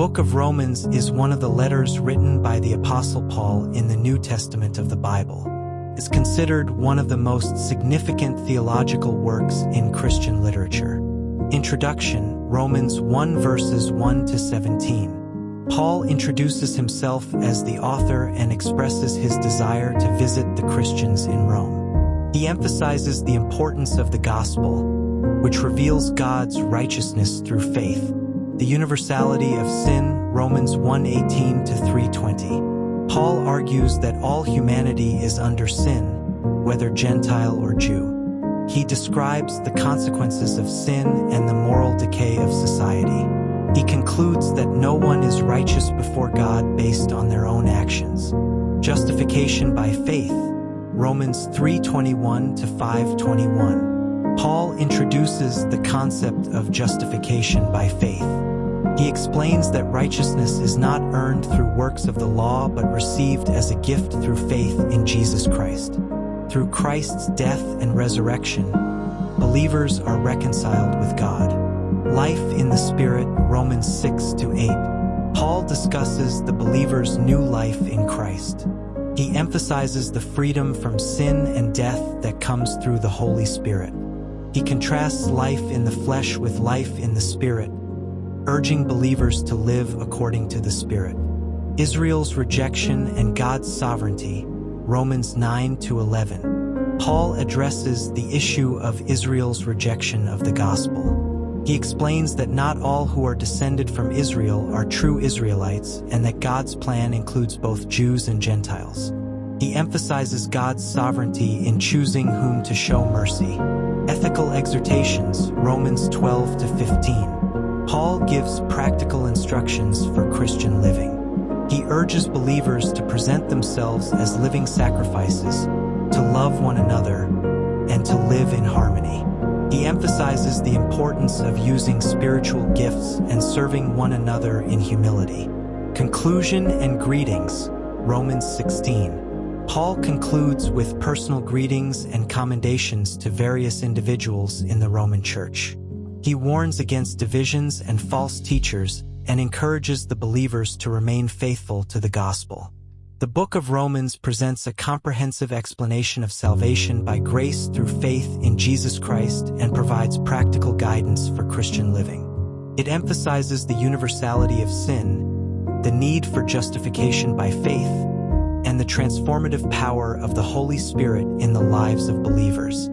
book of Romans is one of the letters written by the Apostle Paul in the New Testament of the Bible. It's considered one of the most significant theological works in Christian literature. Introduction, Romans 1 verses 1 to 17. Paul introduces himself as the author and expresses his desire to visit the Christians in Rome. He emphasizes the importance of the gospel, which reveals God's righteousness through faith, the universality of sin, Romans 1:18 to 3:20. Paul argues that all humanity is under sin, whether Gentile or Jew. He describes the consequences of sin and the moral decay of society. He concludes that no one is righteous before God based on their own actions. Justification by faith, Romans 3:21 to 5:21. Paul introduces the concept of justification by faith. He explains that righteousness is not earned through works of the law but received as a gift through faith in Jesus Christ. Through Christ's death and resurrection, believers are reconciled with God. Life in the Spirit, Romans 6 to 8. Paul discusses the believer's new life in Christ. He emphasizes the freedom from sin and death that comes through the Holy Spirit. He contrasts life in the flesh with life in the Spirit, urging believers to live according to the Spirit. Israel's rejection and God's sovereignty, Romans 9 to 11. Paul addresses the issue of Israel's rejection of the gospel. He explains that not all who are descended from Israel are true Israelites and that God's plan includes both Jews and Gentiles. He emphasizes God's sovereignty in choosing whom to show mercy. Ethical exhortations, Romans 12 to 15. Paul gives practical instructions for Christian living. He urges believers to present themselves as living sacrifices, to love one another, and to live in harmony. He emphasizes the importance of using spiritual gifts and serving one another in humility. Conclusion and greetings, Romans 16. Paul concludes with personal greetings and commendations to various individuals in the Roman Church. He warns against divisions and false teachers and encourages the believers to remain faithful to the gospel. The book of Romans presents a comprehensive explanation of salvation by grace through faith in Jesus Christ and provides practical guidance for Christian living. It emphasizes the universality of sin, the need for justification by faith, and the transformative power of the Holy Spirit in the lives of believers.